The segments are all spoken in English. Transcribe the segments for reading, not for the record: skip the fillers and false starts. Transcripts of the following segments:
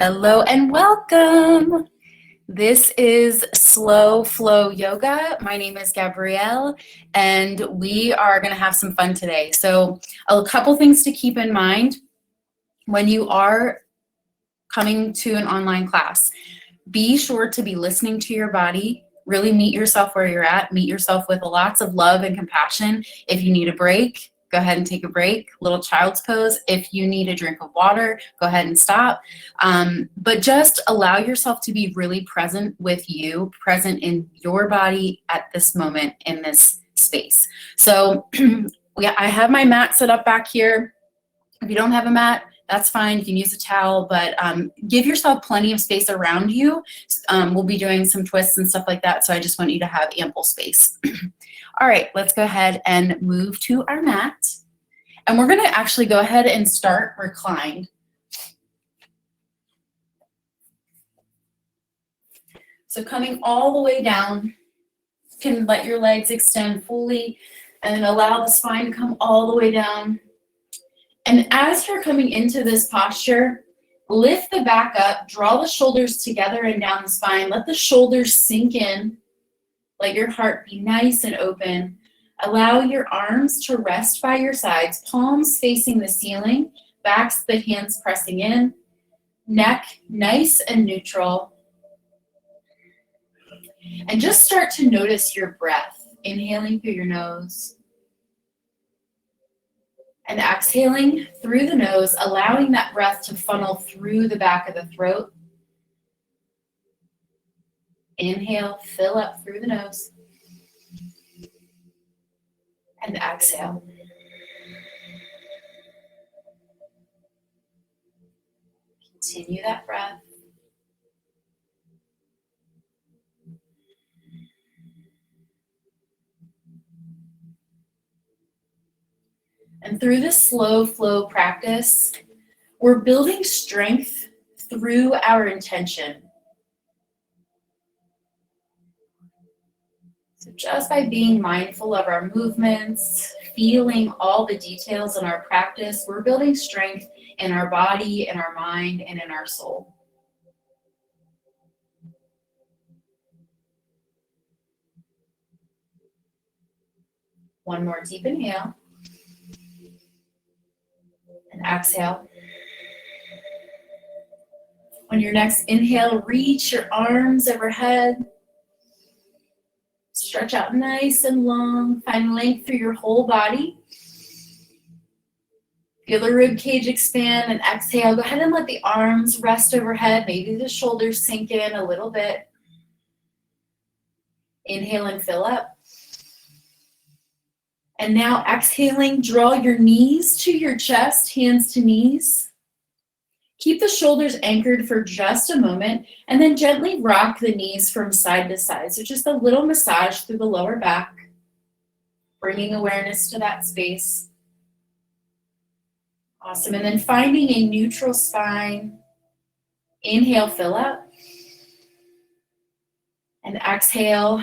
Hello and welcome. This is Slow Flow Yoga. My name is Gabrielle, and we are going to have some fun today. So a couple things to keep in mind when you are coming to an online class. Be sure to be listening to your body. Really meet yourself where you're at. Meet yourself with lots of love and compassion. If you need a break, go ahead and take a break. Little child's pose. If you need a drink of water, go ahead and stop. But just allow yourself to be really present with you, present in your body at this moment in this space. So I have my mat set up back here. If you don't have a mat, that's fine. You can use a towel, but give yourself plenty of space around you. We'll be doing some twists and stuff like that, so I just want you to have ample space. All right, let's go ahead and move to our mat. And we're going to actually go ahead and start reclined. So coming all the way down, you can let your legs extend fully and allow the spine to come all the way down. And as you're coming into this posture, lift the back up, draw the shoulders together and down the spine. Let the shoulders sink in. Let your heart be nice and open. Allow your arms to rest by your sides, palms facing the ceiling, backs of the hands pressing in, neck nice and neutral. And just start to notice your breath, inhaling through your nose. And exhaling through the nose, allowing that breath to funnel through the back of the throat. Inhale, fill up through the nose. And exhale. Continue that breath. And through this slow flow practice, we're building strength through our intention. So just by being mindful of our movements, feeling all the details in our practice, we're building strength in our body, in our mind, and in our soul. One more deep inhale. And exhale. On your next inhale, reach your arms overhead. Stretch out nice and long. Find length through your whole body. Feel the rib cage expand and exhale. Go ahead and let the arms rest overhead. Maybe the shoulders sink in a little bit. Inhale and fill up. And now exhaling, draw your knees to your chest, hands to knees. Keep the shoulders anchored for just a moment, and then gently rock the knees from side to side. So just a little massage through the lower back, bringing awareness to that space. Awesome. And then finding a neutral spine. Inhale, fill up. And exhale,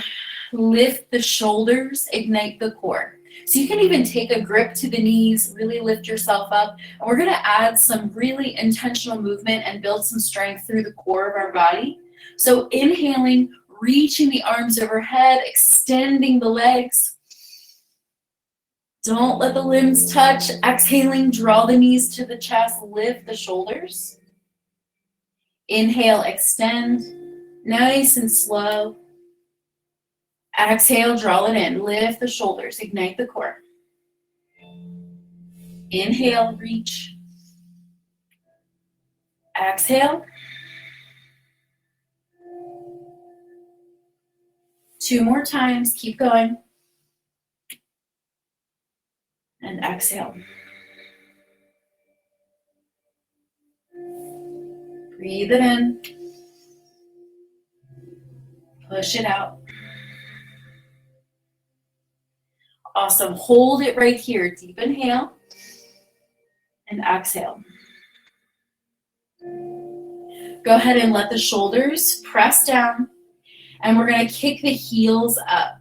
lift the shoulders, ignite the core. So you can even take a grip to the knees, really lift yourself up. And we're going to add some really intentional movement and build some strength through the core of our body. So inhaling, reaching the arms overhead, extending the legs. Don't let the limbs touch. Exhaling, draw the knees to the chest, lift the shoulders. Inhale, extend, nice and slow. Exhale, draw it in. Lift the shoulders. Ignite the core. Inhale, reach. Exhale. Two more times. Keep going. And exhale. Breathe it in. Push it out. Awesome. Hold it right here. Deep inhale and exhale. Go ahead and let the shoulders press down, and we're going to kick the heels up.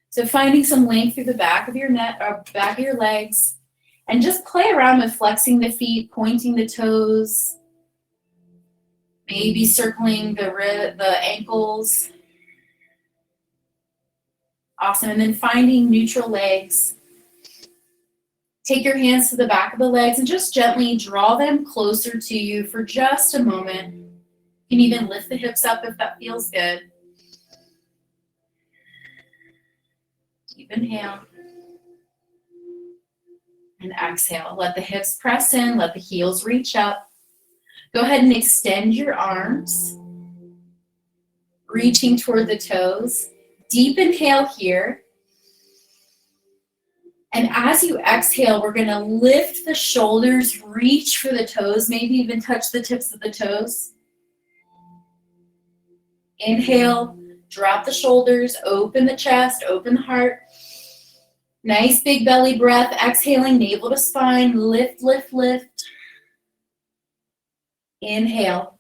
So finding some length through the back of your neck or back of your legs, and just play around with flexing the feet, pointing the toes, Maybe circling the ankles. Awesome. And then finding neutral legs. Take your hands to the back of the legs and just gently draw them closer to you for just a moment. You can even lift the hips up if that feels good. Deep inhale. And exhale. Let the hips press in. Let the heels reach up. Go ahead and extend your arms, reaching toward the toes. Deep inhale here. And as you exhale, we're going to lift the shoulders, reach for the toes, maybe even touch the tips of the toes. Inhale, drop the shoulders, open the chest, open the heart. Nice big belly breath. Exhaling, navel to spine. Lift, lift, lift. Inhale.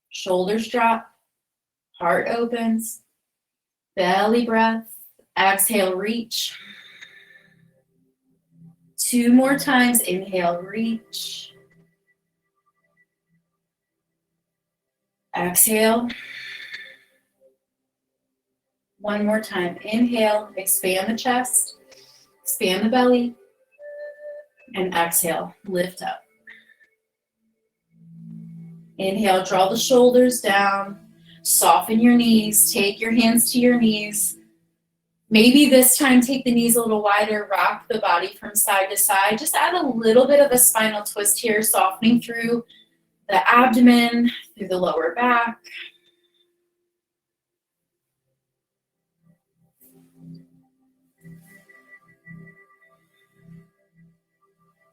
Shoulders drop. Heart opens. Belly breath. Exhale, reach. 2 more times. Inhale, reach. Exhale. 1 more time. Inhale, expand the chest, expand the belly, and exhale, lift up. Inhale, draw the shoulders down, soften your knees, take your hands to your knees. Maybe this time take the knees a little wider, rock the body from side to side. Just add a little bit of a spinal twist here, softening through the abdomen, through the lower back.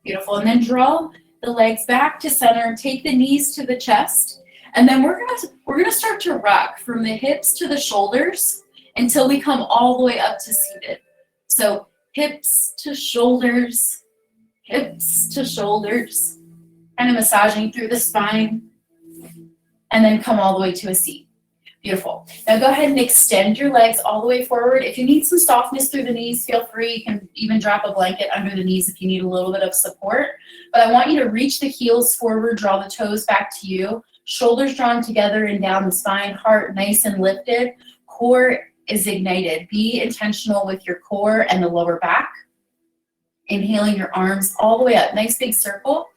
Beautiful. And then draw the legs back to center. Take the knees to the chest. And then we're gonna start to rock from the hips to the shoulders until we come all the way up to seated. So hips to shoulders, kind of massaging through the spine, and then come all the way to a seat. Beautiful. Now go ahead and extend your legs all the way forward. If you need some softness through the knees, feel free. You can even drop a blanket under the knees if you need a little bit of support. But I want you to reach the heels forward, draw the toes back to you, shoulders drawn together and down the spine, heart nice and lifted, core is ignited. Be intentional with your core and the lower back. Inhaling your arms all the way up, nice big circle.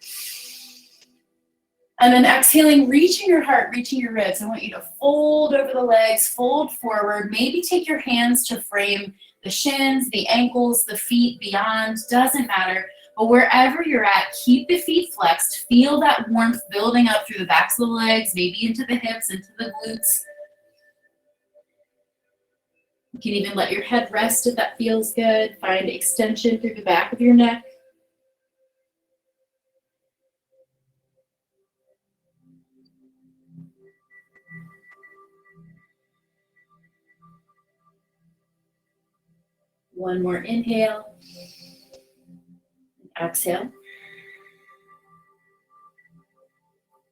And then exhaling, reaching your heart, reaching your ribs. I want you to fold over the legs, fold forward. Maybe take your hands to frame the shins, the ankles, the feet, beyond, doesn't matter. But wherever you're at, keep the feet flexed. Feel that warmth building up through the backs of the legs, maybe into the hips, into the glutes. You can even let your head rest if that feels good. Find extension through the back of your neck. One more inhale. Exhale.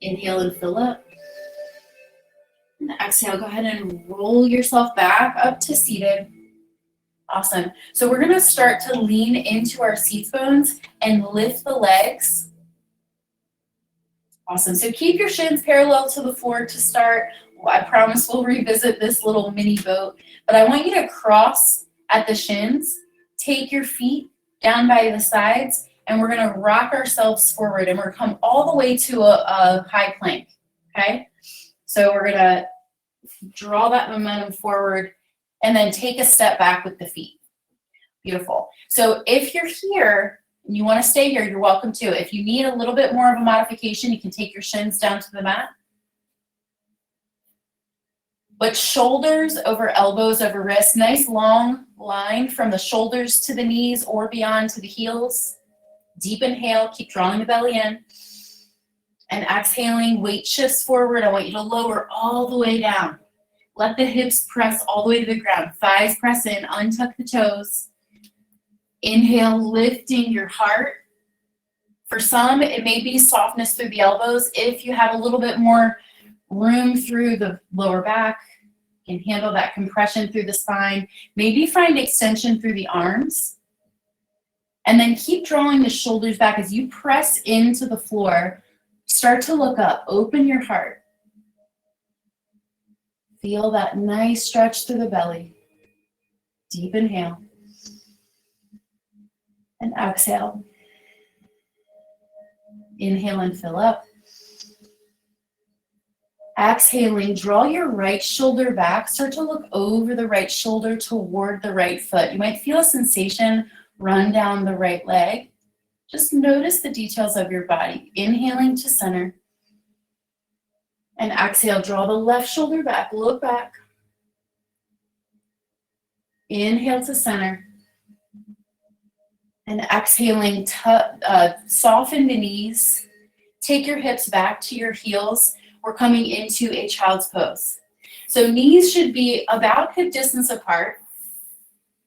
Inhale and fill up. And exhale, go ahead and roll yourself back up to seated. Awesome. So we're going to start to lean into our seat bones and lift the legs. Awesome. So keep your shins parallel to the floor to start. I promise we'll revisit this little mini boat, but I want you to cross at the shins, take your feet down by the sides, and we're going to rock ourselves forward, and we're going to come all the way to a high plank, okay? So we're going to draw that momentum forward and then take a step back with the feet. Beautiful. So if you're here and you want to stay here, you're welcome to. If you need a little bit more of a modification, you can take your shins down to the mat. But shoulders over elbows over wrists, nice long line from the shoulders to the knees or beyond to the heels. Deep inhale, keep drawing the belly in. And exhaling, weight shifts forward. I want you to lower all the way down. Let the hips press all the way to the ground. Thighs press in, untuck the toes. Inhale, lifting your heart. For some, it may be softness through the elbows. If you have a little bit more room through the lower back, you can handle that compression through the spine. Maybe find extension through the arms. And then keep drawing the shoulders back as you press into the floor. Start to look up, open your heart. Feel that nice stretch through the belly. Deep inhale. And exhale. Inhale and fill up. Exhaling, draw your right shoulder back. Start to look over the right shoulder toward the right foot. You might feel a sensation run down the right leg. Just notice the details of your body. Inhaling to center. And exhale, draw the left shoulder back. Look back. Inhale to center. And exhaling, soften the knees. Take your hips back to your heels. We're coming into a child's pose. So knees should be about hip distance apart,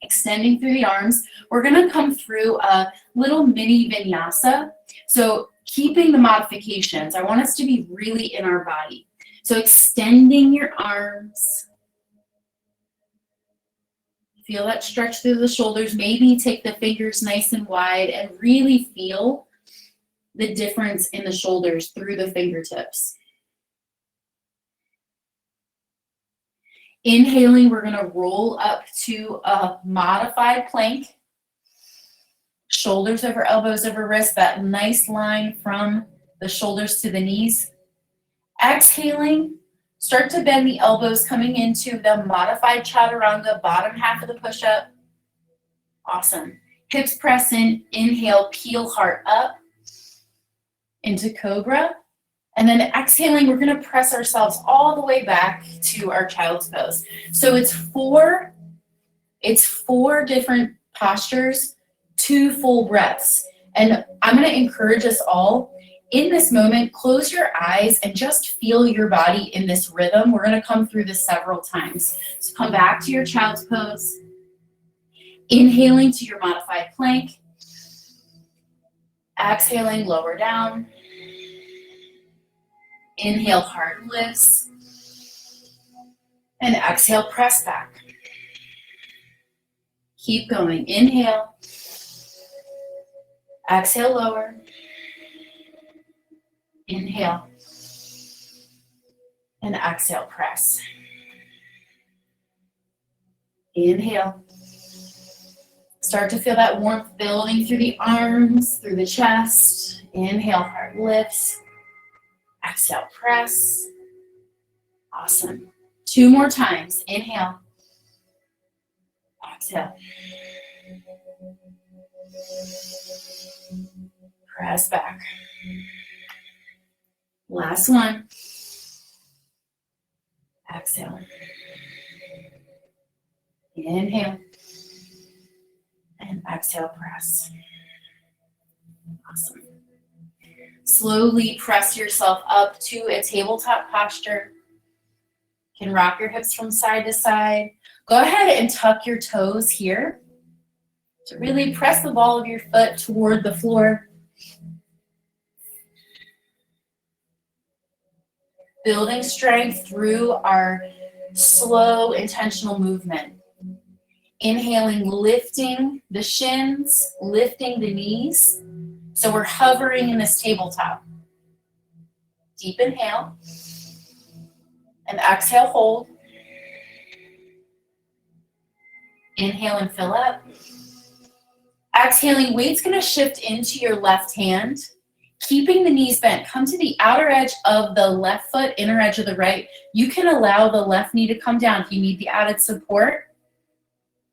extending through the arms. We're gonna come through a little mini vinyasa. So keeping the modifications, I want us to be really in our body. So extending your arms. Feel that stretch through the shoulders. Maybe take the fingers nice and wide and really feel the difference in the shoulders through the fingertips. Inhaling, we're gonna roll up to a modified plank. Shoulders over elbows over wrists, that nice line from the shoulders to the knees. Exhaling, start to bend the elbows coming into the modified chaturanga, bottom half of the push-up. Awesome. Hips press in, inhale, peel heart up into cobra. And then exhaling, we're gonna press ourselves all the way back to our child's pose. So it's four different postures, 2 full breaths. And I'm gonna encourage us all, in this moment, close your eyes and just feel your body in this rhythm. We're gonna come through this several times. So come back to your child's pose. Inhaling to your modified plank. Exhaling, lower down. Inhale, heart lifts. And exhale, press back. Keep going. Inhale. Exhale, lower. Inhale. And exhale, press. Inhale. Start to feel that warmth building through the arms, through the chest. Inhale, heart lifts. Exhale, press. Awesome. 2 more times. Inhale. Exhale. Press back. Last one. Exhale. Inhale. And exhale, press. Awesome. Slowly press yourself up to a tabletop posture. You can rock your hips from side to side. Go ahead and tuck your toes here to really press the ball of your foot toward the floor. Building strength through our slow, intentional movement. Inhaling, lifting the shins, lifting the knees. So we're hovering in this tabletop. Deep inhale. And exhale, hold. Inhale and fill up. Exhaling, weight's gonna shift into your left hand. Keeping the knees bent, come to the outer edge of the left foot, inner edge of the right. You can allow the left knee to come down if you need the added support,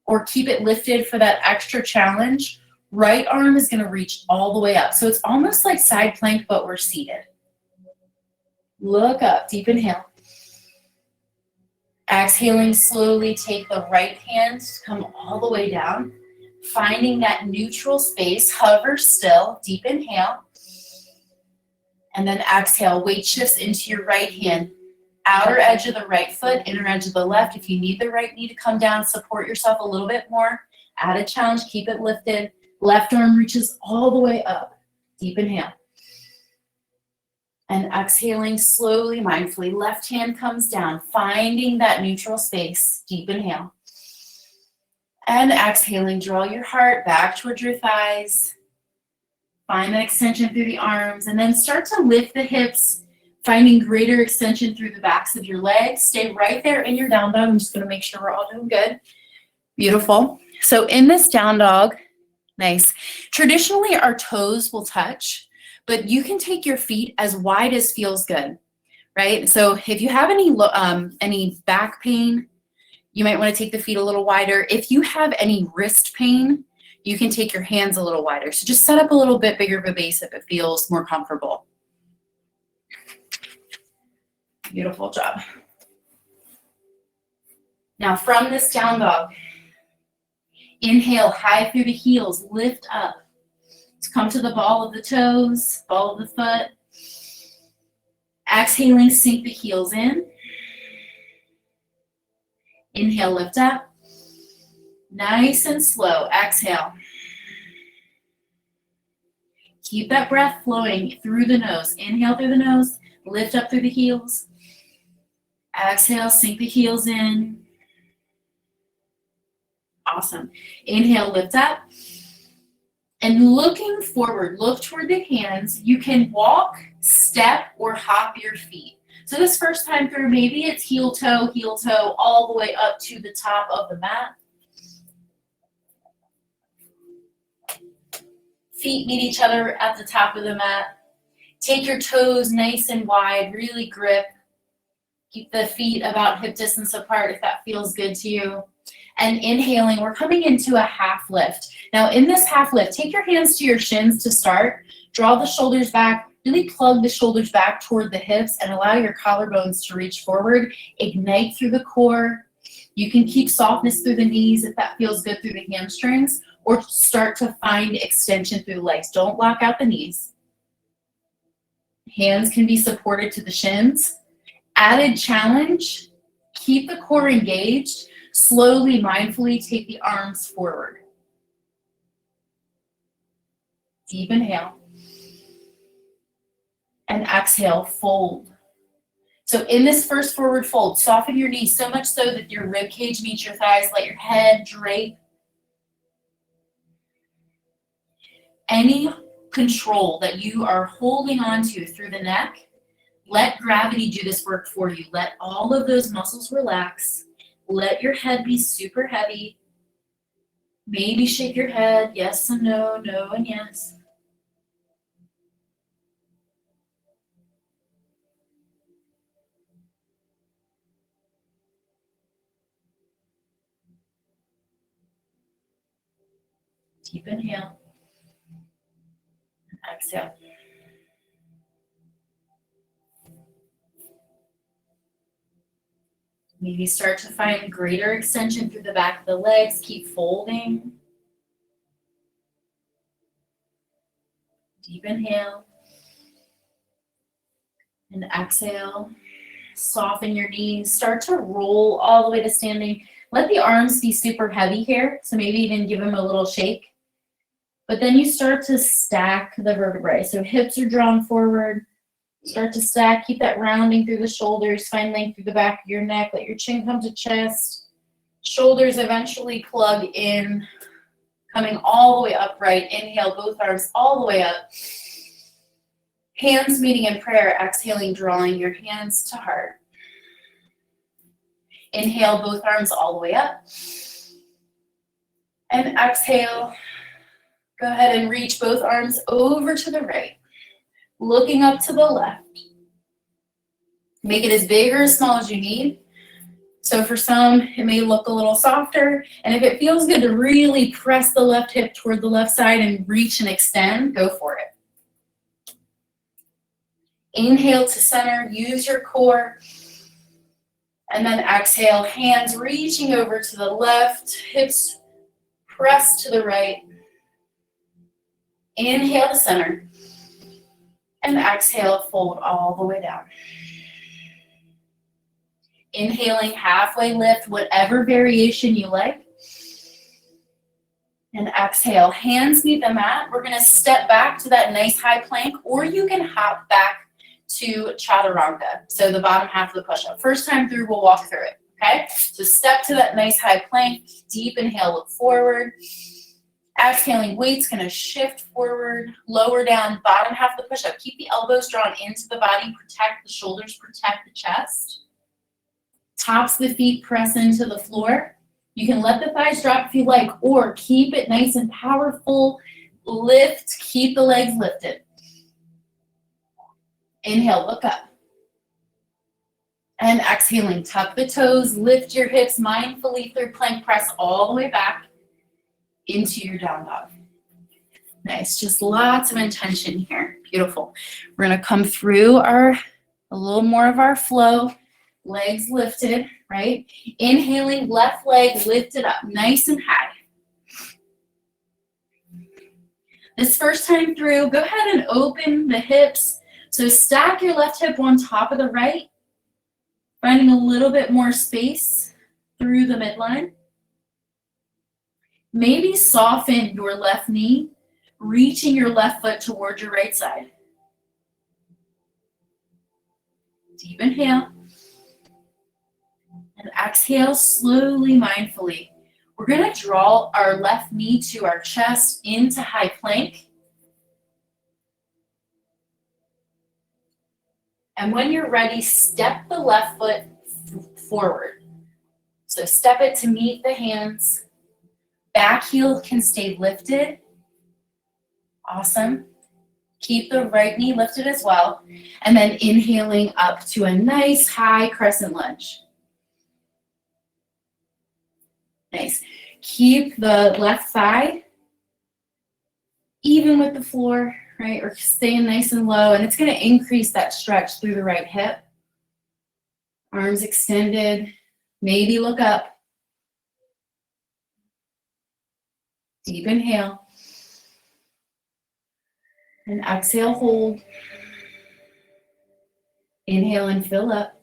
or keep it lifted for that extra challenge. Right arm is gonna reach all the way up. So it's almost like side plank, but we're seated. Look up, deep inhale. Exhaling, slowly take the right hand, come all the way down. Finding that neutral space, hover still, deep inhale. And then exhale, weight shifts into your right hand. Outer edge of the right foot, inner edge of the left. If you need the right knee to come down, support yourself a little bit more. Add a challenge, keep it lifted. Left arm reaches all the way up. Deep inhale. And exhaling slowly, mindfully. Left hand comes down, finding that neutral space. Deep inhale. And exhaling, draw your heart back towards your thighs. Find that extension through the arms, and then start to lift the hips Finding greater extension through the backs of your legs. Stay right there in your down dog. I'm just gonna make sure we're all doing good. Beautiful. So in this down dog, nice. Traditionally, our toes will touch, but you can take your feet as wide as feels good, right? So if you have any back pain, you might want to take the feet a little wider. If you have any wrist pain, you can take your hands a little wider. So just set up a little bit bigger of a base if it feels more comfortable. Beautiful job. Now from this down dog, inhale high through the heels, lift up. To come to the ball of the toes, ball of the foot. Exhaling, sink the heels in. Inhale, lift up. Nice and slow. Exhale. Keep that breath flowing through the nose. Inhale through the nose, lift up through the heels. Exhale, sink the heels in. Awesome. Inhale, lift up. And looking forward, look toward the hands. You can walk, step, or hop your feet. So this first time through, maybe it's heel toe, all the way up to the top of the mat. Feet meet each other at the top of the mat. Take your toes nice and wide, really grip. Keep the feet about hip distance apart if that feels good to you. And inhaling, we're coming into a half lift. Now in this half lift, take your hands to your shins to start. Draw the shoulders back, really plug the shoulders back toward the hips and allow your collarbones to reach forward. Ignite through the core. You can keep softness through the knees if that feels good through the hamstrings, or start to find extension through the legs. Don't block out the knees. Hands can be supported to the shins. Added challenge, keep the core engaged. Slowly, mindfully take the arms forward. Deep inhale. And exhale, fold. So in this first forward fold, soften your knees so much so that your rib cage meets your thighs. Let your head drape. Any control that you are holding on to through the neck, let gravity do this work for you. Let all of those muscles relax. Let your head be super heavy. Maybe shake your head, yes and no, no and yes. Deep inhale. Exhale. Maybe start to find greater extension through the back of the legs. Keep folding. Deep inhale. And exhale. Soften your knees. Start to roll all the way to standing. Let the arms be super heavy here. So maybe even give them a little shake. But then you start to stack the vertebrae. So hips are drawn forward. Start to stack. Keep that rounding through the shoulders. Find length through the back of your neck. Let your chin come to chest. Shoulders eventually plug in. Coming all the way upright. Inhale, both arms all the way up. Hands meeting in prayer. Exhaling, drawing your hands to heart. Inhale, both arms all the way up. And exhale. Go ahead and reach both arms over to the right. Looking up to the left. Make it as big or as small as you need. So for some, it may look a little softer. And if it feels good to really press the left hip toward the left side and reach and extend, go for it. Inhale to center, use your core. And then exhale, hands reaching over to the left, hips pressed to the right. Inhale to center. And exhale, fold all the way down. Inhaling, halfway lift, whatever variation you like. And exhale, hands meet the mat. We're gonna step back to that nice high plank, or you can hop back to chaturanga. So the bottom half of the push-up. First time through, we'll walk through it, okay? So step to that nice high plank, deep inhale, look forward. Exhaling, weight's gonna shift forward, lower down, bottom half of the push-up. Keep the elbows drawn into the body, protect the shoulders, protect the chest. Tops of the feet press into the floor. You can let the thighs drop if you like, or keep it nice and powerful. Lift, keep the legs lifted. Inhale, look up. And exhaling, tuck the toes, lift your hips mindfully through plank, press all the way back into your down dog. Nice, just lots of intention here. Beautiful. We're gonna come through a little more of our flow, legs lifted, right? Inhaling, left leg lifted up, nice and high. This first time through, go ahead and open the hips. So stack your left hip on top of the right, finding a little bit more space through the midline. Maybe soften your left knee, reaching your left foot towards your right side. Deep inhale. And exhale slowly, mindfully. We're gonna draw our left knee to our chest into high plank. And when you're ready, step the left foot forward. So step it to meet the hands. Back heel can stay lifted. Awesome. Keep the right knee lifted as well. And then inhaling up to a nice high crescent lunge. Nice. Keep the left thigh even with the floor, right? Or staying nice and low. And it's going to increase that stretch through the right hip. Arms extended. Maybe look up. Deep inhale. And exhale, hold. Inhale and fill up.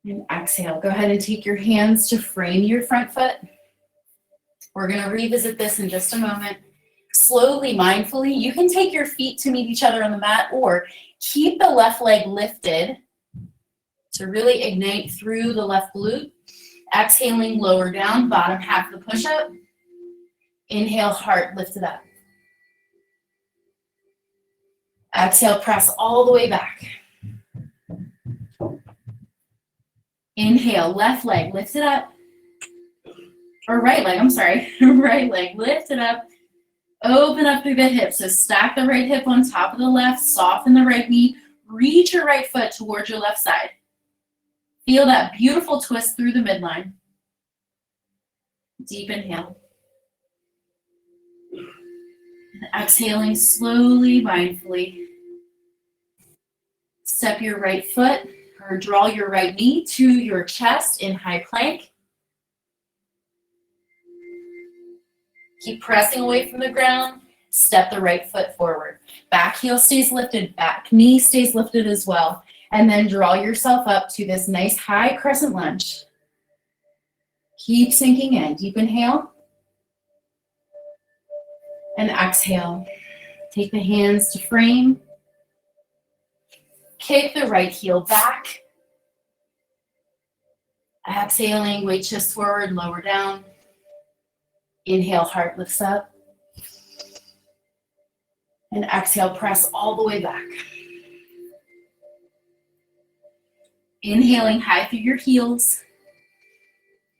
And exhale. Go ahead and take your hands to frame your front foot. We're going to revisit this in just a moment. Slowly, mindfully, you can take your feet to meet each other on the mat or keep the left leg lifted to really ignite through the left glute. Exhaling, lower down, bottom half of the push-up. Inhale, heart lifted up. Exhale, press all the way back. Inhale, left leg lifted up. Or right leg, I'm sorry. Right leg lifted up. Open up through the hips. So stack the right hip on top of the left. Soften the right knee. Reach your right foot towards your left side. Feel that beautiful twist through the midline. Deep inhale. And exhaling slowly, mindfully. Step your right foot or draw your right knee to your chest in high plank. Keep pressing away from the ground. Step the right foot forward. Back heel stays lifted, back knee stays lifted as well. And then draw yourself up to this nice high crescent lunge. Keep sinking in. Deep inhale. And exhale. Take the hands to frame. Kick the right heel back. Exhaling, weight shifts forward, lower down. Inhale, heart lifts up. And exhale, press all the way back. Inhaling high through your heels.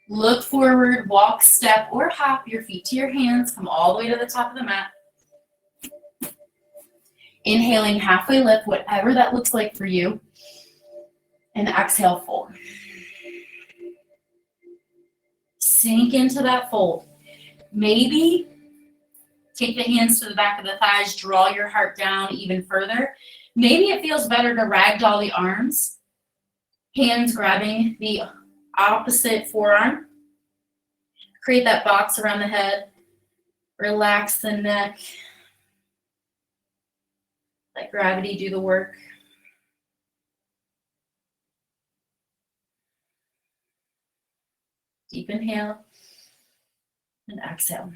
Look forward, walk, step, or hop your feet to your hands. Come all the way to the top of the mat. Inhaling, halfway lift, whatever that looks like for you. And exhale, fold. Sink into that fold. Maybe take the hands to the back of the thighs, draw your heart down even further. Maybe it feels better to ragdoll the arms. Hands grabbing the opposite forearm. Create that box around the head. Relax the neck. Let gravity do the work. Deep inhale and exhale.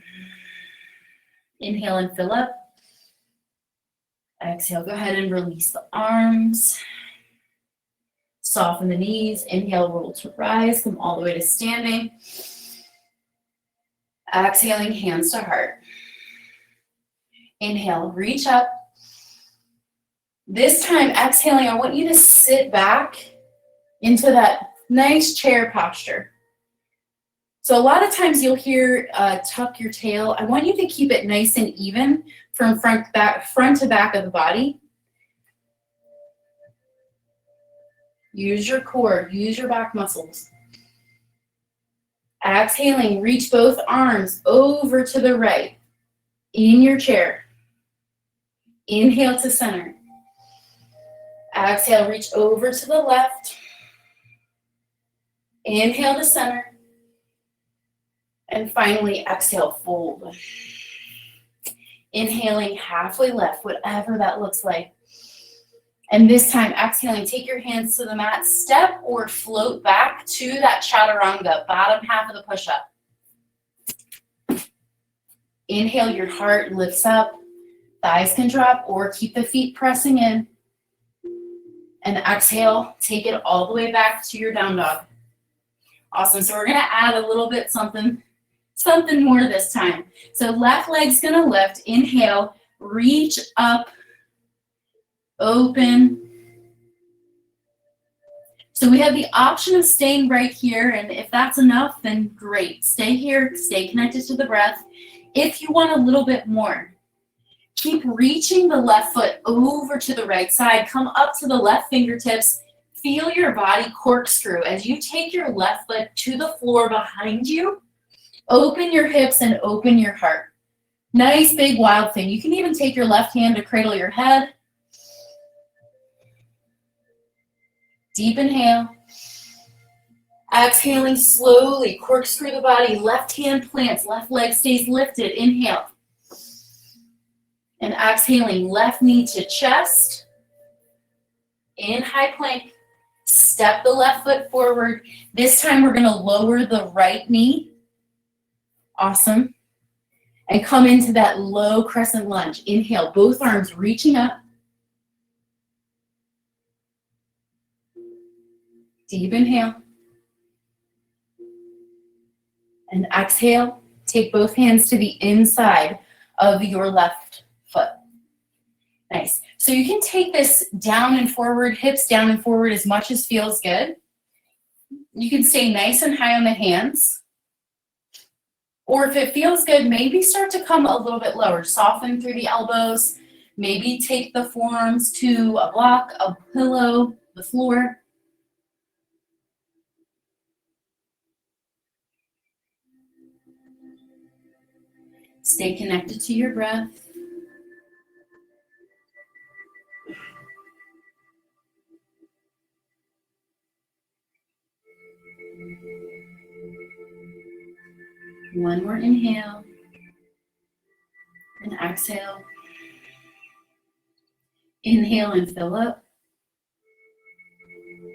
Inhale and fill up. Exhale, go ahead and release the arms. Soften the knees. Inhale, roll to rise. Come all the way to standing. Exhaling, hands to heart. Inhale, reach up. This time, exhaling, I want you to sit back into that nice chair posture. So a lot of times you'll hear tuck your tail. I want you to keep it nice and even from front to back of the body. Use your core, use your back muscles. Exhaling, reach both arms over to the right in your chair. Inhale to center. Exhale, reach over to the left. Inhale to center. And finally, exhale, fold. Inhaling, halfway left, whatever that looks like. And this time, exhaling, take your hands to the mat, step or float back to that chaturanga, bottom half of the push-up. Inhale, your heart lifts up, thighs can drop, or keep the feet pressing in. And exhale, take it all the way back to your down dog. Awesome, so we're gonna add a little bit something more this time. So left leg's gonna lift, inhale, reach up, open. So we have the option of staying right here, and if that's enough, then great. Stay here, stay connected to the breath. If you want a little bit more, keep reaching the left foot over to the right side. Come up to the left fingertips. Feel your body corkscrew as you take your left foot to the floor behind you. Open your hips and open your heart. Nice big wild thing. You can even take your left hand to cradle your head. Deep inhale. Exhaling slowly, corkscrew the body. Left hand plants, left leg stays lifted. Inhale. And exhaling, left knee to chest. In high plank. Step the left foot forward. This time we're gonna lower the right knee. Awesome. And come into that low crescent lunge. Inhale, both arms reaching up. Deep inhale. And exhale, take both hands to the inside of your left foot. Nice. So you can take this down and forward, hips down and forward as much as feels good. You can stay nice and high on the hands. Or if it feels good, maybe start to come a little bit lower. Soften through the elbows. Maybe take the forearms to a block, a pillow, the floor. Stay connected to your breath. One more inhale. And exhale. Inhale and fill up.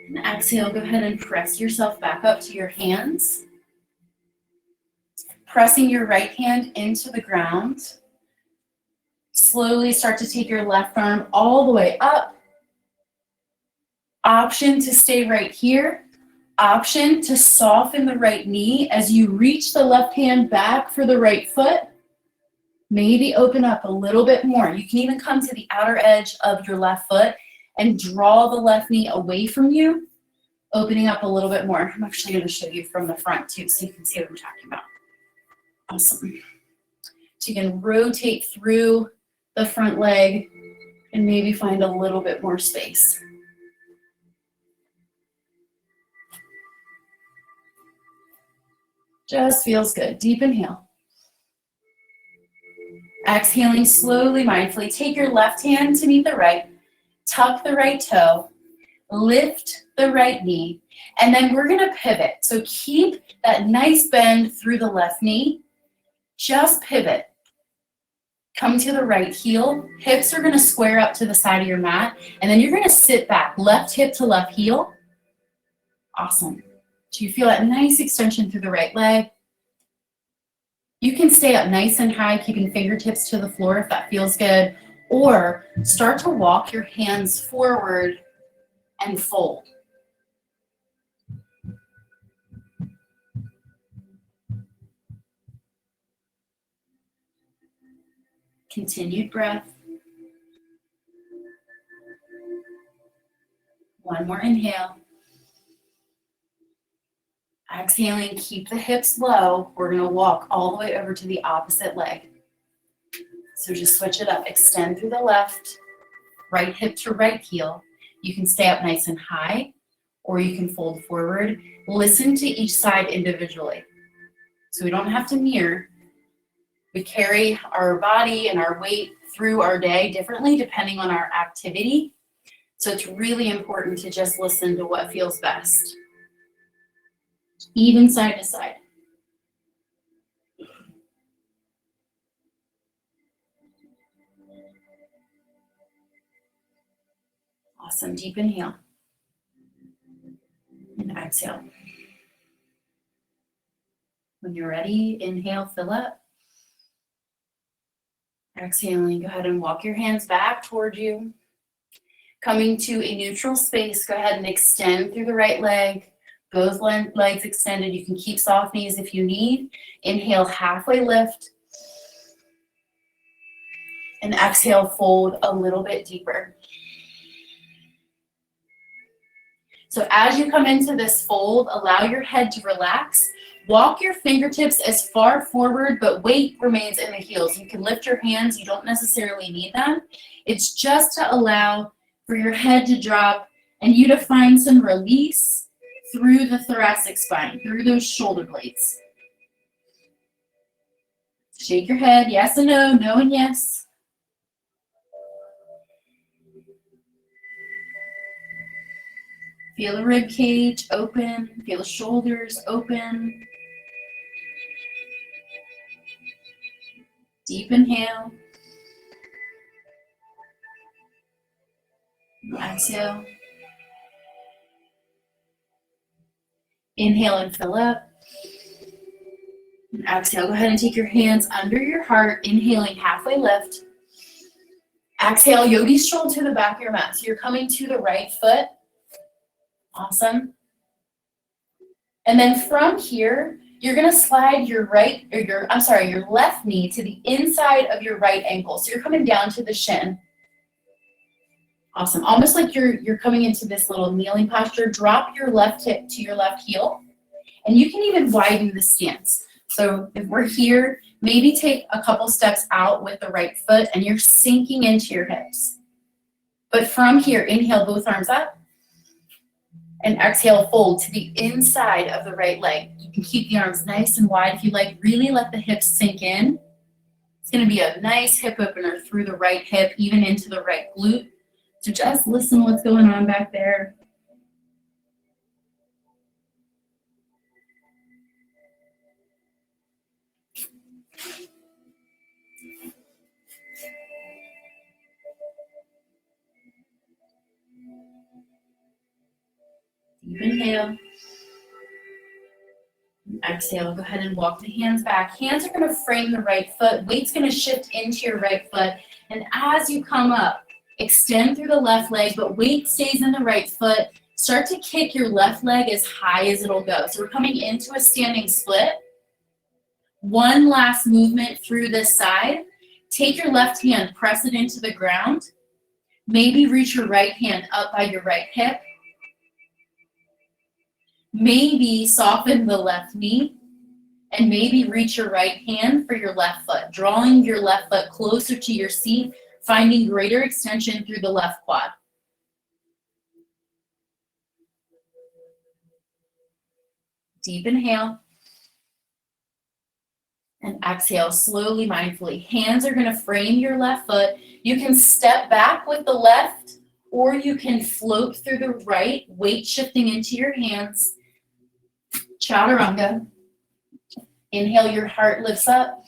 And exhale, go ahead and press yourself back up to your hands. Pressing your right hand into the ground. Slowly start to take your left arm all the way up. Option to stay right here. Option to soften the right knee as you reach the left hand back for the right foot. Maybe open up a little bit more. You can even come to the outer edge of your left foot and draw the left knee away from you, opening up a little bit more. I'm actually going to show you from the front too, so you can see what I'm talking about. Awesome. So you can rotate through the front leg and maybe find a little bit more space. Just feels good. Deep inhale. Exhaling slowly, mindfully. Take your left hand to meet the right. Tuck the right toe. Lift the right knee. And then we're going to pivot. So keep that nice bend through the left knee. Just pivot. Come to the right heel. Hips are going to square up to the side of your mat. And then you're going to sit back. Left hip to left heel. Awesome. So you feel that nice extension through the right leg. You can stay up nice and high, keeping fingertips to the floor if that feels good. Or start to walk your hands forward and fold. Continued breath. One more inhale. Exhaling, keep the hips low. We're gonna walk all the way over to the opposite leg. So just switch it up. Extend through the left, right hip to right heel. You can stay up nice and high, or you can fold forward. Listen to each side individually. So we don't have to mirror. We carry our body and our weight through our day differently depending on our activity. So it's really important to just listen to what feels best. Even side to side. Awesome. Deep inhale. And exhale. When you're ready, inhale, fill up. Exhaling, go ahead and walk your hands back toward you. Coming to a neutral space, go ahead and extend through the right leg. Both legs extended. You can keep soft knees if you need. Inhale, halfway lift. And exhale, fold a little bit deeper. So as you come into this fold, allow your head to relax. Walk your fingertips as far forward, but weight remains in the heels. You can lift your hands. You don't necessarily need them. It's just to allow for your head to drop and you to find some release through the thoracic spine, through those shoulder blades. Shake your head, yes and no, no and yes. Feel the rib cage open, feel the shoulders open. Deep inhale. Exhale. Inhale and fill up. And exhale, go ahead and take your hands under your heart, inhaling halfway lift. Exhale, yogi stroll to the back of your mat. So you're coming to the right foot. Awesome. And then from here, you're gonna slide your left knee to the inside of your right ankle. So you're coming down to the shin. Awesome. Almost like you're coming into this little kneeling posture. Drop your left hip to your left heel. And you can even widen the stance. So if we're here, maybe take a couple steps out with the right foot and you're sinking into your hips. But from here, inhale both arms up. And exhale, fold to the inside of the right leg. You can keep the arms nice and wide. If you like, really let the hips sink in. It's gonna be a nice hip opener through the right hip, even into the right glute. So just listen what's going on back there. Deep inhale. Exhale, go ahead and walk the hands back. Hands are gonna frame the right foot. Weight's gonna shift into your right foot. And as you come up, extend through the left leg, but weight stays in the right foot. Start to kick your left leg as high as it'll go. So we're coming into a standing split. One last movement through this side. Take your left hand, press it into the ground. Maybe reach your right hand up by your right hip. Maybe soften the left knee. And maybe reach your right hand for your left foot, drawing your left foot closer to your seat, finding greater extension through the left quad. Deep inhale. And exhale slowly, mindfully. Hands are gonna frame your left foot. You can step back with the left, or you can float through the right, weight shifting into your hands. Chaturanga. Inhale, your heart lifts up.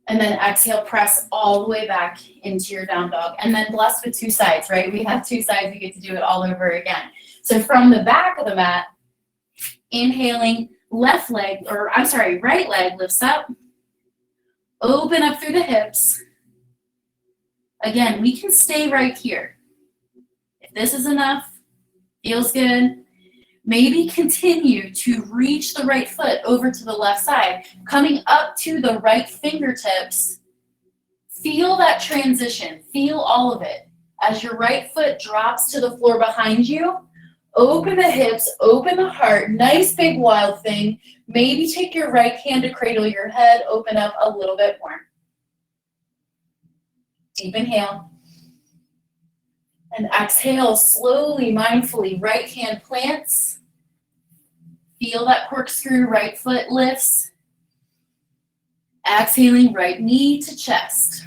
And then exhale, press all the way back into your down dog. And then blessed with two sides, right? We have two sides, we get to do it all over again. So from the back of the mat, inhaling, right leg lifts up. Open up through the hips. Again, we can stay right here. If this is enough, feels good, maybe continue to reach the right foot over to the left side, coming up to the right fingertips Feel that transition. Feel all of it. As your right foot drops to the floor behind you, open the hips, open the heart. Nice big wild thing. Maybe take your right hand to cradle your head. Open up a little bit more. Deep inhale. And exhale slowly, mindfully. Right hand plants. Feel that corkscrew, right foot lifts. Exhaling, right knee to chest.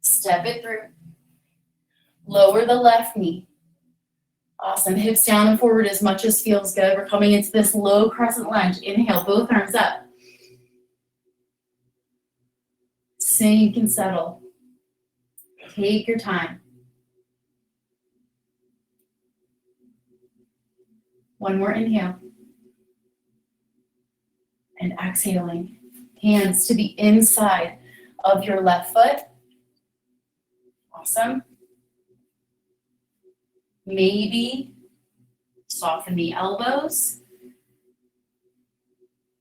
Step it through. Lower the left knee. Awesome. Hips down and forward as much as feels good. We're coming into this low crescent lunge. Inhale, both arms up. Sink and settle. Take your time. One more inhale. And exhaling. Hands to the inside of your left foot. Awesome. Maybe soften the elbows.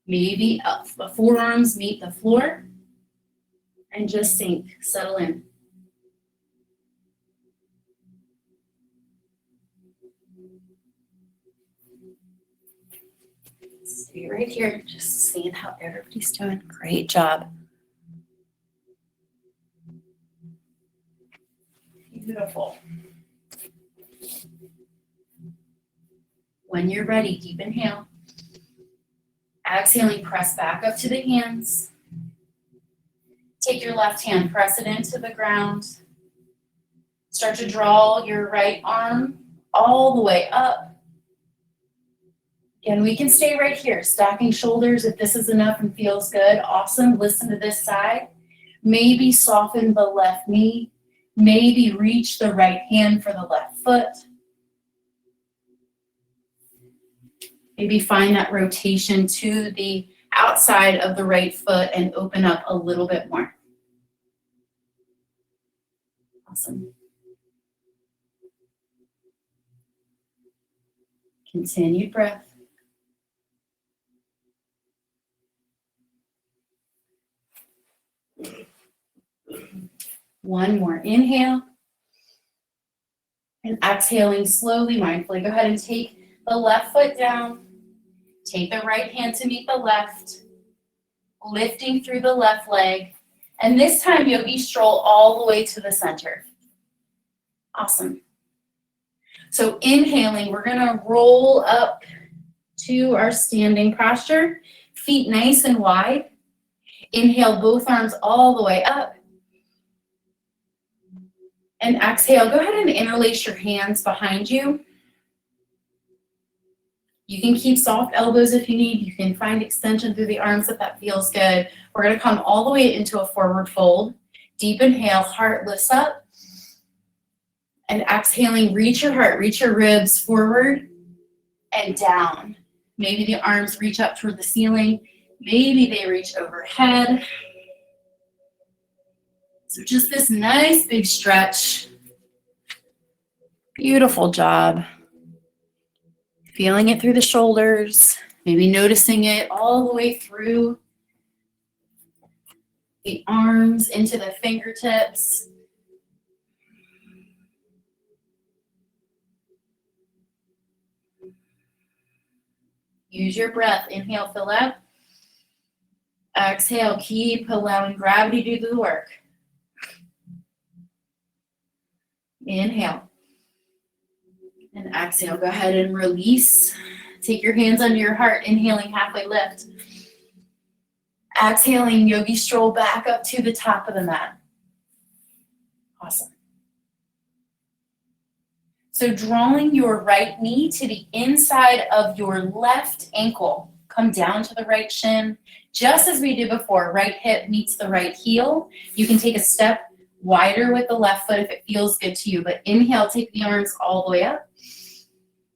Maybe the forearms meet the floor. And just sink, settle in. Stay right here, just seeing how everybody's doing. Great job. Beautiful. When you're ready, deep inhale. Exhaling, press back up to the hands. Take your left hand, press it into the ground. Start to draw your right arm all the way up. And we can stay right here, stacking shoulders if this is enough and feels good. Awesome. Listen to this side. Maybe soften the left knee. Maybe reach the right hand for the left foot. Maybe find that rotation to the outside of the right foot and open up a little bit more. Awesome. Continued breath. One more inhale. And exhaling slowly, mindfully. Go ahead and take the left foot down. Take the right hand to meet the left. Lifting through the left leg. And this time, yogi stroll all the way to the center. Awesome. So inhaling, we're going to roll up to our standing posture. Feet nice and wide. Inhale, both arms all the way up. And exhale, go ahead and interlace your hands behind you. You can keep soft elbows if you need. You can find extension through the arms if that feels good. We're going to come all the way into a forward fold. Deep inhale, heart lifts up. And exhaling, reach your heart, reach your ribs forward and down. Maybe the arms reach up toward the ceiling. Maybe they reach overhead. So just this nice big stretch. Beautiful job. Feeling it through the shoulders, maybe noticing it all the way through the arms into the fingertips. Use your breath. Inhale, fill up. Exhale, keep allowing gravity to do the work. Inhale. And exhale, go ahead and release. Take your hands under your heart, inhaling, halfway lift. Exhaling, yogi stroll back up to the top of the mat. Awesome. So drawing your right knee to the inside of your left ankle. Come down to the right shin. Just as we did before, right hip meets the right heel. You can take a step wider with the left foot if it feels good to you, but inhale, take the arms all the way up.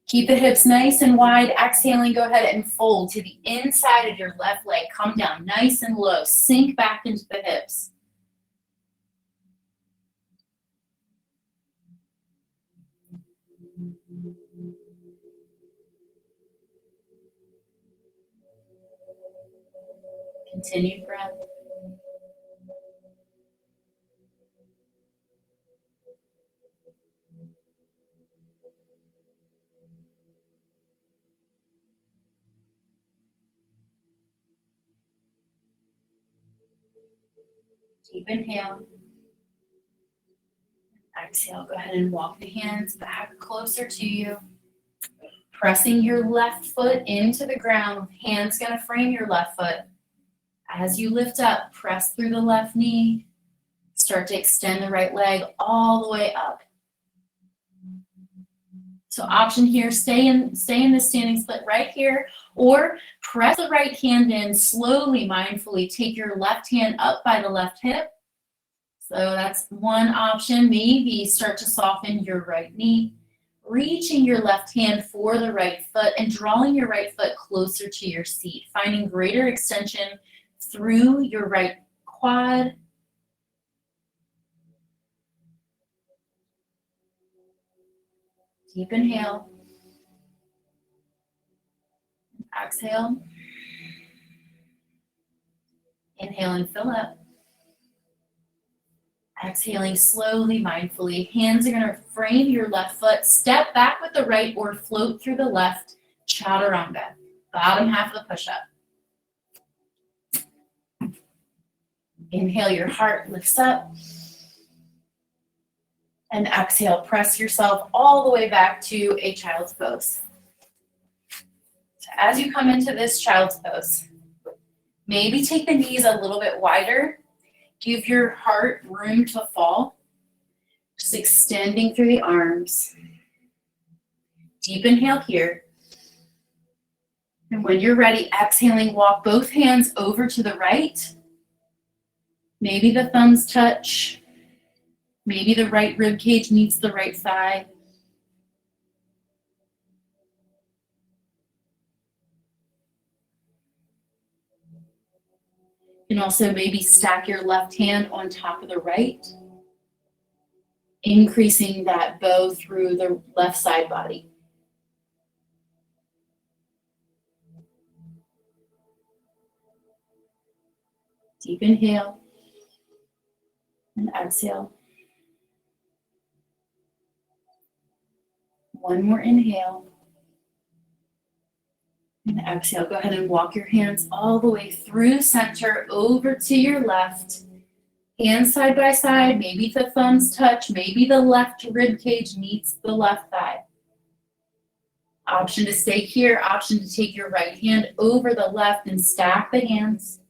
Keep the hips nice and wide. Exhaling, go ahead and fold to the inside of your left leg. Come down nice and low. Sink back into the hips. Continued breath. Deep inhale. Exhale, go ahead and walk the hands back closer to you. Pressing your left foot into the ground. Hands gonna frame your left foot. As you lift up, press through the left knee. Start to extend the right leg all the way up. So option here, stay in the standing split right here, or press the right hand in slowly, mindfully. Take your left hand up by the left hip. So that's one option. Maybe start to soften your right knee, reaching your left hand for the right foot and drawing your right foot closer to your seat, finding greater extension through your right quad. Deep inhale. Exhale. Inhale and fill up. Exhaling slowly, mindfully. Hands are going to frame your left foot. Step back with the right or float through the left. Chaturanga. Bottom half of the push-up. Inhale, your heart lifts up. And exhale, press yourself all the way back to a child's pose. So as you come into this child's pose, maybe take the knees a little bit wider. Give your heart room to fall. Just extending through the arms. Deep inhale here. And when you're ready, exhaling, walk both hands over to the right. Maybe the thumbs touch. Maybe the right rib cage meets the right thigh. You can also maybe stack your left hand on top of the right, increasing that bow through the left side body. Deep inhale and exhale. One more inhale. And exhale, go ahead and walk your hands all the way through center, over to your left. Hands side by side, maybe the thumbs touch, maybe the left rib cage meets the left thigh. Option to stay here, option to take your right hand over the left and stack the hands,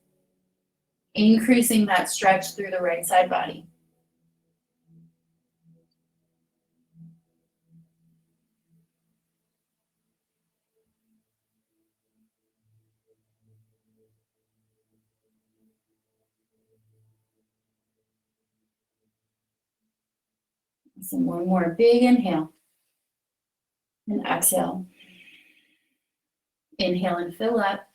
increasing that stretch through the right side body. So one more big inhale and exhale. Inhale and fill up.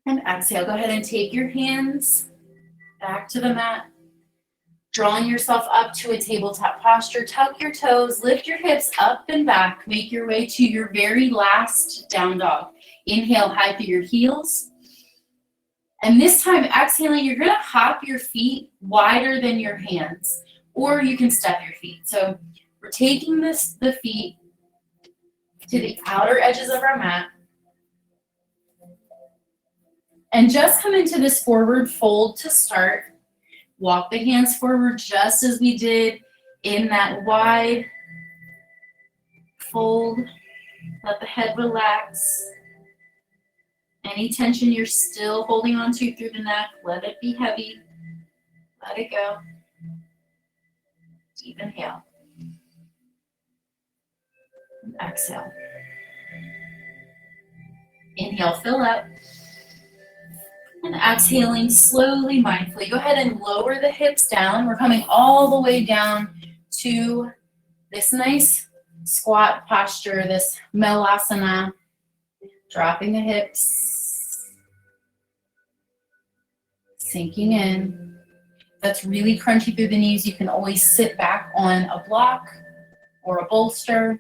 And exhale, go ahead and take your hands back to the mat. Drawing yourself up to a tabletop posture. Tuck your toes, lift your hips up and back. Make your way to your very last down dog. Inhale high through your heels. And this time, exhaling, you're gonna hop your feet wider than your hands, or you can step your feet. So we're taking the feet to the outer edges of our mat. And just come into this forward fold to start. Walk the hands forward just as we did in that wide fold. Let the head relax. Any tension you're still holding on to through the neck, let it be heavy. Let it go. Deep inhale. And exhale. Inhale, fill up. And exhaling slowly, mindfully. Go ahead and lower the hips down. We're coming all the way down to this nice squat posture, this melasana. Dropping the hips. Sinking in. That's really crunchy through the knees. You can always sit back on a block or a bolster.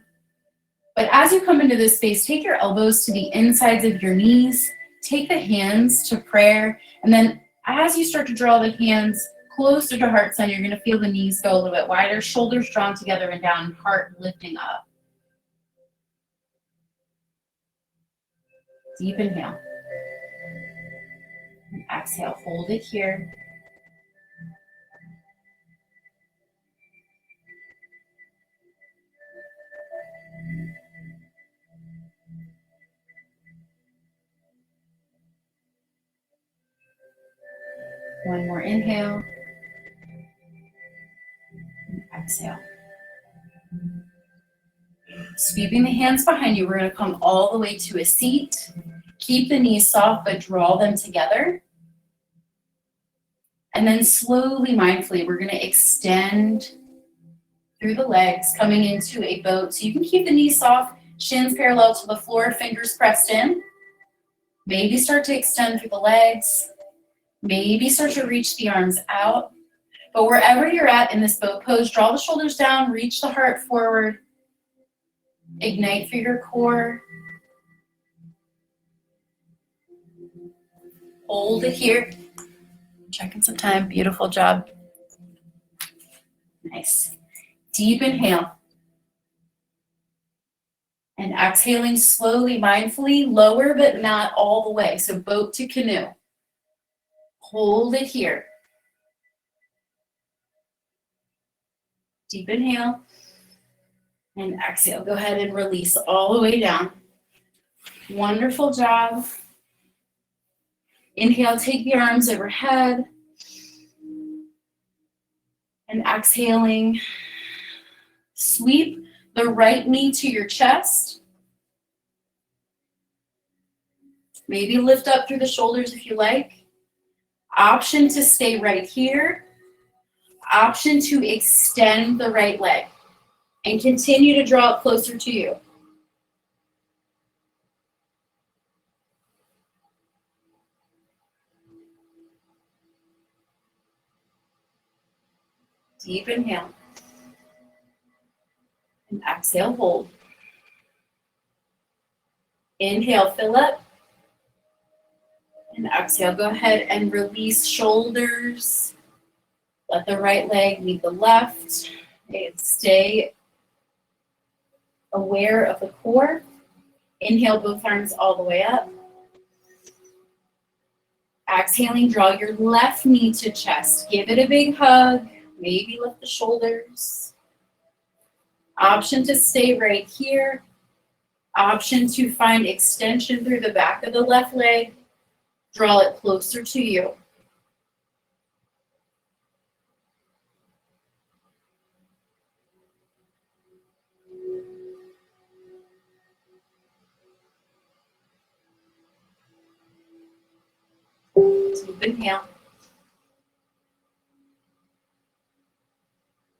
But as you come into this space, take your elbows to the insides of your knees. Take the hands to prayer, and then as you start to draw the hands closer to heart center. You're going to feel the knees go a little bit wider, shoulders drawn together and down, heart lifting up. Deep inhale. And exhale, hold it here. One more inhale. And exhale. Sweeping the hands behind you, we're going to come all the way to a seat. Keep the knees soft, but draw them together. And then slowly, mindfully, we're going to extend through the legs, coming into a boat. So you can keep the knees soft, shins parallel to the floor, fingers pressed in. Maybe start to extend through the legs. Maybe start to reach the arms out. But wherever you're at in this boat pose, draw the shoulders down, reach the heart forward. Ignite through your core. Hold it here. Checking some time. Beautiful job. Nice. Deep inhale. And exhaling slowly, mindfully, lower but not all the way. So boat to canoe. Hold it here. Deep inhale. And exhale. Go ahead and release all the way down. Wonderful job. Inhale, take the arms overhead. And exhaling, sweep the right knee to your chest. Maybe lift up through the shoulders if you like. Option to stay right here. Option to extend the right leg. And continue to draw it closer to you. Deep inhale. And exhale, hold. Inhale, fill up. And exhale, go ahead and release shoulders. Let the right leg meet the left. And stay aware of the core. Inhale, both arms all the way up. Exhaling, draw your left knee to chest. Give it a big hug. Maybe lift the shoulders. Option to stay right here. Option to find extension through the back of the left leg. Draw it closer to you. Deep inhale.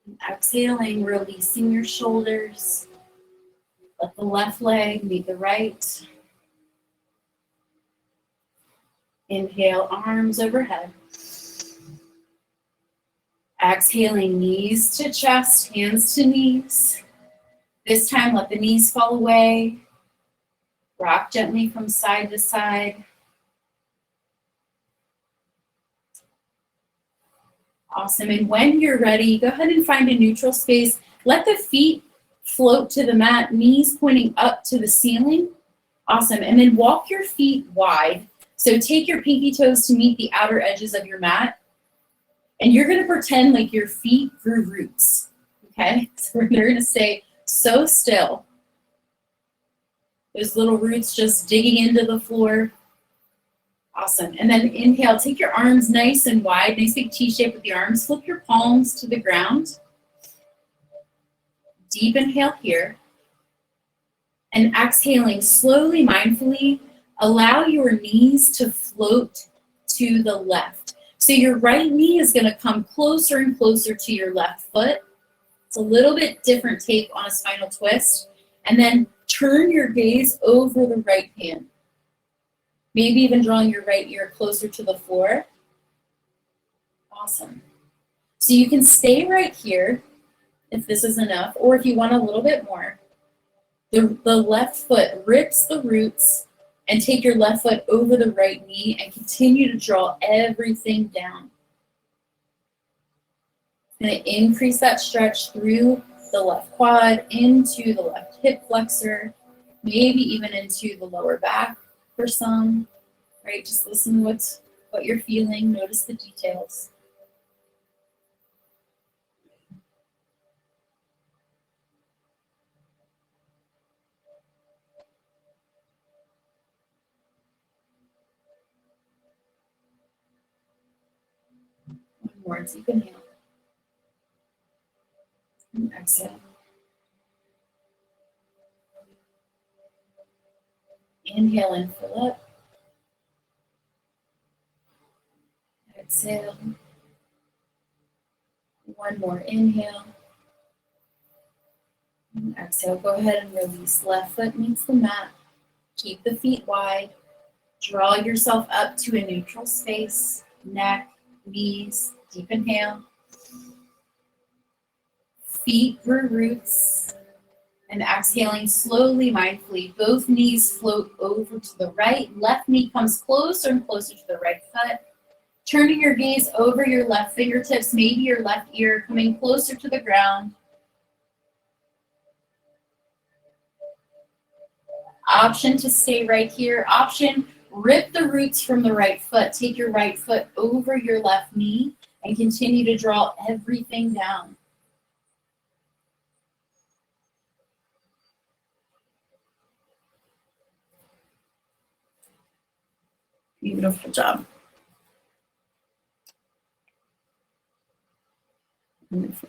And exhaling, releasing your shoulders. Let the left leg meet the right. Inhale, arms overhead. Exhaling, knees to chest, hands to knees. This time, let the knees fall away. Rock gently from side to side. Awesome. And when you're ready, go ahead and find a neutral space. Let the feet float to the mat, knees pointing up to the ceiling. Awesome. And then walk your feet wide. So take your pinky toes to meet the outer edges of your mat. And you're going to pretend like your feet grew roots. Okay? So they're going to stay so still. Those little roots just digging into the floor. Awesome. And then inhale, take your arms nice and wide, nice big T shape with the arms. Flip your palms to the ground. Deep inhale here. And exhaling slowly, mindfully, allow your knees to float to the left. So your right knee is going to come closer and closer to your left foot. It's a little bit different take on a spinal twist. And then turn your gaze over the right hand. Maybe even drawing your right ear closer to the floor. Awesome. So you can stay right here if this is enough, or if you want a little bit more. The left foot rips the roots, and take your left foot over the right knee and continue to draw everything down. Going to increase that stretch through the left quad, into the left hip flexor, maybe even into the lower back for some, right? Just listen to what you're feeling, notice the details. One more deep inhale. And exhale. Inhale and fill up. Exhale. One more inhale. And exhale. Go ahead and release. Left foot meets the mat. Keep the feet wide. Draw yourself up to a neutral space. Neck, knees, deep inhale. Feet for roots. And exhaling slowly, mindfully. Both knees float over to the right. Left knee comes closer and closer to the right foot. Turning your gaze over your left fingertips, maybe your left ear coming closer to the ground. Option to stay right here. Option, rip the roots from the right foot. Take your right foot over your left knee and continue to draw everything down. Beautiful job. Wonderful.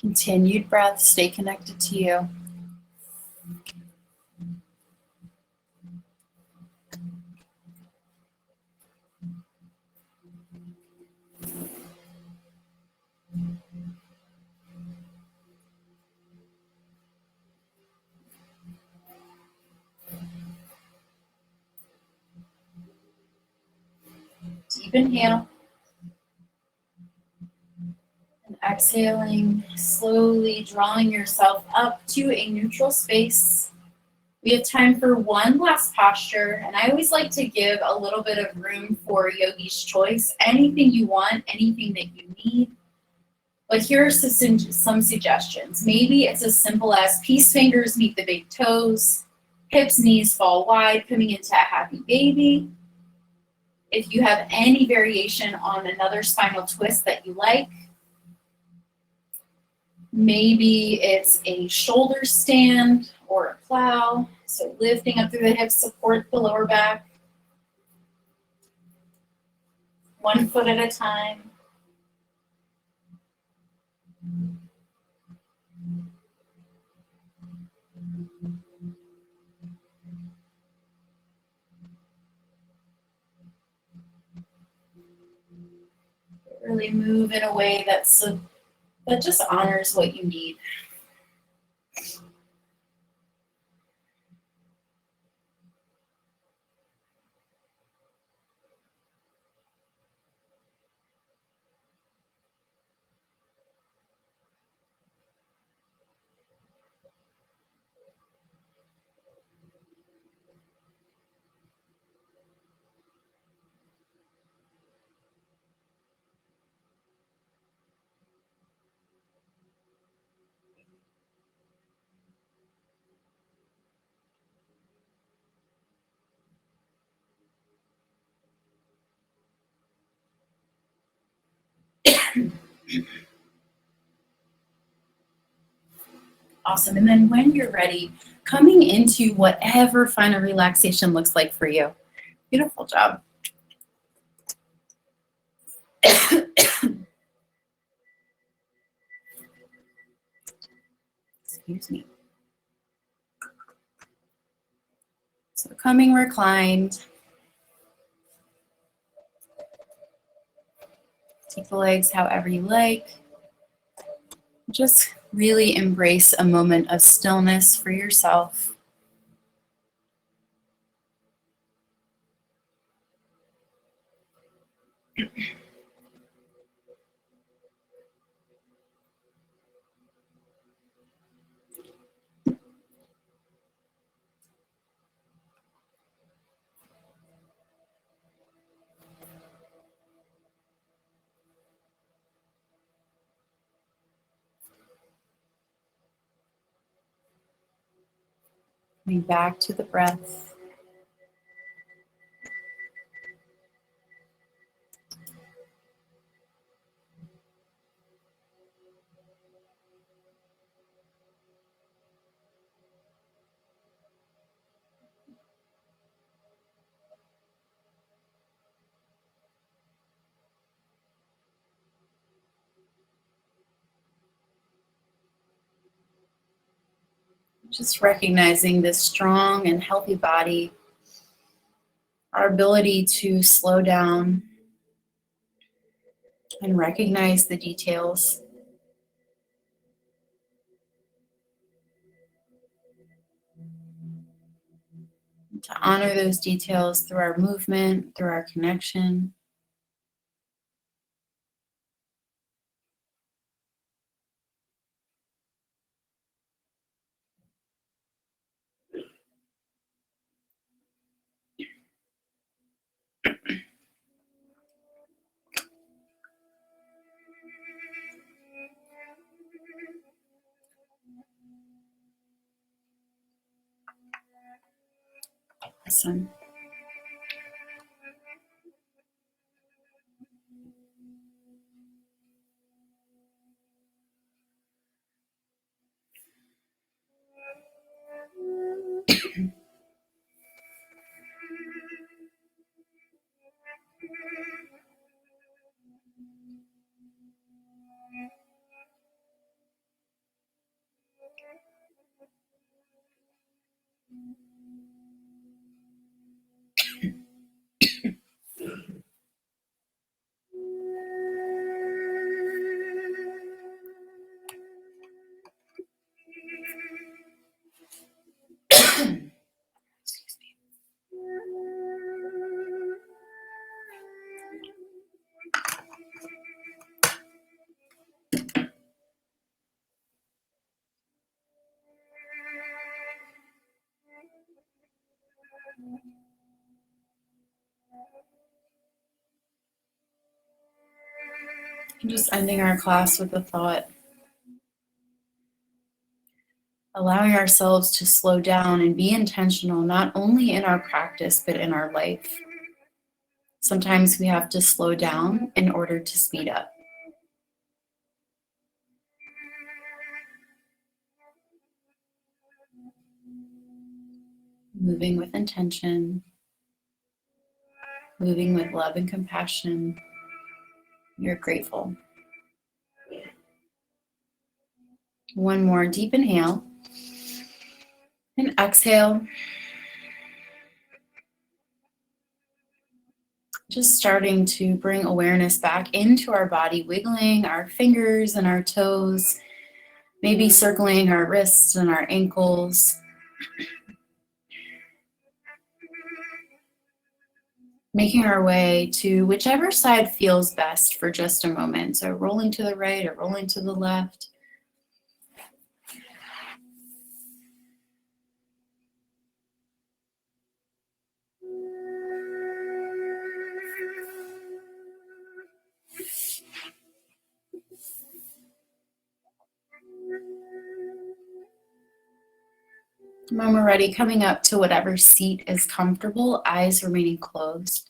Continued breath, stay connected to you. Deep inhale. And exhaling, slowly drawing yourself up to a neutral space. We have time for one last posture, and I always like to give a little bit of room for yogi's choice. Anything you want, anything that you need. But here are some suggestions. Maybe it's as simple as peace fingers meet the big toes, hips, knees fall wide, coming into a happy baby. If you have any variation on another spinal twist that you like, maybe it's a shoulder stand or a plow. So lifting up through the hips, support the lower back. One foot at a time. Really move in a way that just honors what you need. Awesome. And then when you're ready, coming into whatever final relaxation looks like for you. Beautiful job. Excuse me. So coming reclined. Take the legs however you like. Just really embrace a moment of stillness for yourself. Coming back to the breath. Just recognizing this strong and healthy body, our ability to slow down and recognize the details. To honor those details through our movement, through our connection. Awesome. And just ending our class with a thought. Allowing ourselves to slow down and be intentional, not only in our practice, but in our life. Sometimes we have to slow down in order to speed up. Moving with intention, moving with love and compassion. You're grateful. One more deep inhale and exhale. Just starting to bring awareness back into our body, wiggling our fingers and our toes, maybe circling our wrists and our ankles. Making our way to whichever side feels best for just a moment. So rolling to the right or rolling to the left. When we're ready, coming up to whatever seat is comfortable, eyes remaining closed.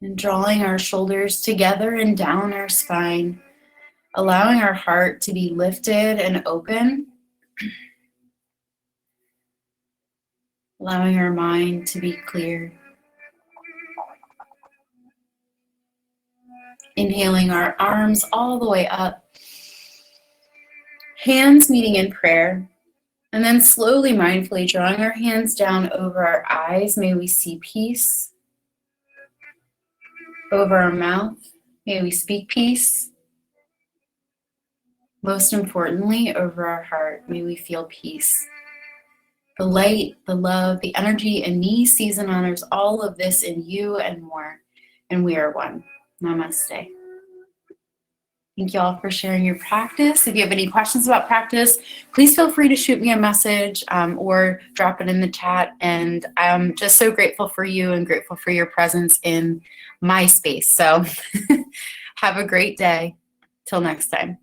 And drawing our shoulders together and down our spine, allowing our heart to be lifted and open, allowing our mind to be clear. Inhaling our arms all the way up, hands meeting in prayer, and then slowly, mindfully drawing our hands down over our eyes. May we see peace. Over our mouth, may we speak peace. Most importantly, over our heart, may we feel peace. The light, the love, the energy in me sees and honors all of this in you and more. And we are one. Namaste. Thank you all for sharing your practice. If you have any questions about practice, please feel free to shoot me a message or drop it in the chat. And I'm just so grateful for you and grateful for your presence in my space. So Have a great day. Till next time.